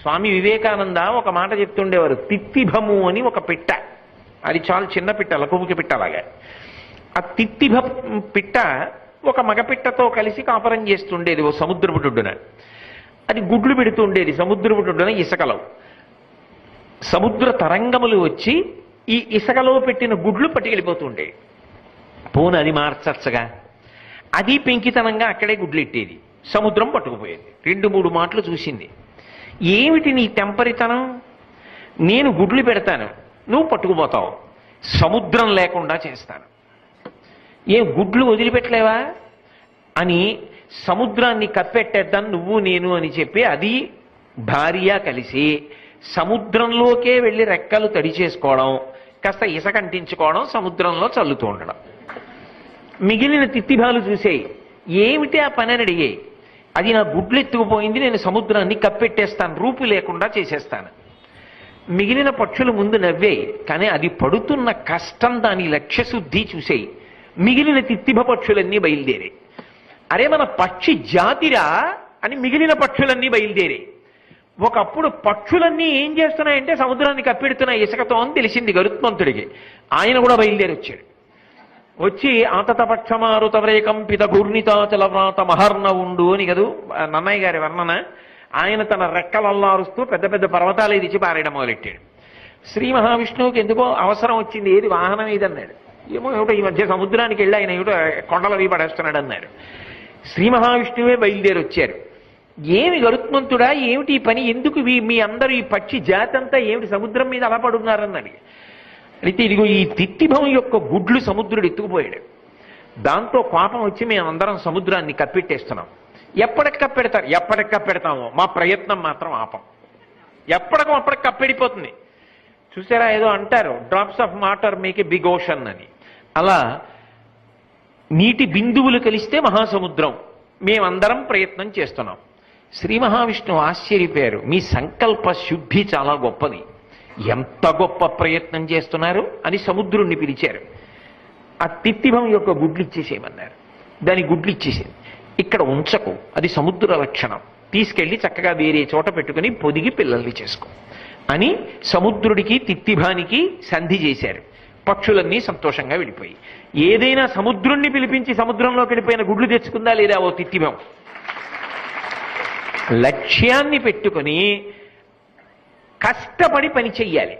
స్వామి వివేకానంద ఒక మాట చెప్తుండేవారు, తిత్తిభము అని ఒక పిట్ట, అది చాలా చిన్న పిట్ట, లకుముకి పిట్ట అలాగా. ఆ తిత్తిభ పిట్ట ఒక మగపిట్టతో కలిసి కాపురం చేస్తుండేది ఓ సముద్రపు ఒడ్డున. అది గుడ్లు పెడుతూ ఉండేది సముద్రపు ఒడ్డున ఇసుకలో. సముద్ర తరంగములు వచ్చి ఈ ఇసుకలో పెట్టిన గుడ్లు పట్టుకెళ్ళిపోతుండేవి. పోను అది మార్చచ్చుగా, అది పెంకితనంగా అక్కడే గుడ్లెట్టేది, సముద్రం పట్టుకుపోయేది. 2-3 మాటలు చూసింది. ఏమిటి నీ తెంపరితనం? నేను గుడ్లు పెడతాను, నువ్వు పట్టుకుపోతావు, సముద్రం లేకుండా చేస్తాను. ఏ గుడ్లు వదిలిపెట్టలేవా అని సముద్రాన్ని కప్పెట్టేద్దాం నువ్వు నేను అని చెప్పి అది భార్య కలిసి సముద్రంలోకే వెళ్ళి రెక్కలు తడి చేసుకోవడం, కాస్త ఇసుక అంటించుకోవడం, సముద్రంలో చల్లుతూ ఉండడం. మిగిలిన తిత్తిభాలు చూసేయి, ఏమిటి ఆ పని అని అడిగాయి. అది నా గుడ్లు ఎత్తుకుపోయింది, నేను సముద్రాన్ని కప్పెట్టేస్తాను, రూపు లేకుండా చేసేస్తాను. మిగిలిన పక్షులు ముందు నవ్వేయి, కానీ అది పడుతున్న కష్టం, దాని లక్ష్యశుద్ధి చూసేయి. మిగిలిన తిత్తిభ పక్షులన్నీ బయలుదేరాయి. అరే మన పక్షి జాతిరా అని మిగిలిన పక్షులన్నీ బయలుదేరాయి. ఒకప్పుడు పక్షులన్నీ ఏం చేస్తున్నాయంటే సముద్రాన్ని కప్పెడుతున్నాయి ఇసుకతో అని తెలిసింది గరుత్మంతుడికి. ఆయన కూడా బయలుదేరి వచ్చాడు. వచ్చి ఆతతపక్షమారు తవరేకంపిత ఘూర్ణితాచలవ్రాత మహర్ణ ఉండు అని కదూ నన్నయ్య గారి వర్ణన. ఆయన తన రెక్కలల్లారుస్తూ పెద్ద పెద్ద పర్వతాలు ఇచ్చి పారేయడం మొదలెట్టాడు. శ్రీ మహావిష్ణువుకి ఎందుకో అవసరం వచ్చింది, ఏది వాహనం ఏదన్నాడు. ఏమో ఏమిటో ఈ మధ్య సముద్రానికి వెళ్ళి ఆయన ఏమిటో కొండలు అవి పడేస్తున్నాడు అన్నాడు. శ్రీ మహావిష్ణువే బయలుదేరి వచ్చారు. ఏమి గరుత్మంతుడా, ఏమిటి ఈ పని, ఎందుకు మీ అందరూ ఈ పక్షి జాతి అంతా ఏమిటి సముద్రం మీద అలా పడున్నారన్నది. అయితే ఇదిగో ఈ తిత్తిభం యొక్క గుడ్లు సముద్రుడు ఎత్తుకుపోయాడు. దాంతో కోపం వచ్చి మేమందరం సముద్రాన్ని కప్పెట్టేస్తున్నాం. ఎప్పటికి కప్పెడతారు? ఎప్పటికి కప్పెడతామో, మా ప్రయత్నం మాత్రం ఆపం. అప్పటికి కప్పెడిపోతుంది. చూసారా, ఏదో అంటారు drops of water make a big ocean అని. అలా నీటి బిందువులు కలిస్తే మహాసముద్రం. మేమందరం ప్రయత్నం చేస్తున్నాం. శ్రీ మహావిష్ణువు ఆశ్చర్యపోయారు. మీ సంకల్ప శుద్ధి చాలా గొప్పది, ఎంత గొప్ప ప్రయత్నం చేస్తున్నారు అని సముద్రుణ్ణి పిలిచారు. ఆ తిత్తిభం యొక్క గుడ్లు ఇచ్చేసేయమన్నారు. దాని గుడ్లు ఇచ్చేసింది. ఇక్కడ ఉంచకు, అది సముద్ర లక్షణం, తీసుకెళ్లి చక్కగా వేరే చోట పెట్టుకుని పొదిగి పిల్లల్ని చేసుకో అని సముద్రుడికి తిత్తిభానికి సంధి చేశారు. పక్షులన్నీ సంతోషంగా వెళ్ళిపోయి, ఏదైనా సముద్రుణ్ణి పిలిపించి సముద్రంలోకి వెళ్ళిపోయిన గుడ్లు తెచ్చుకుందా లేదా ఓ తిత్తిభం? లక్ష్యాన్ని పెట్టుకొని కష్టపడి పని చెయ్యాలి.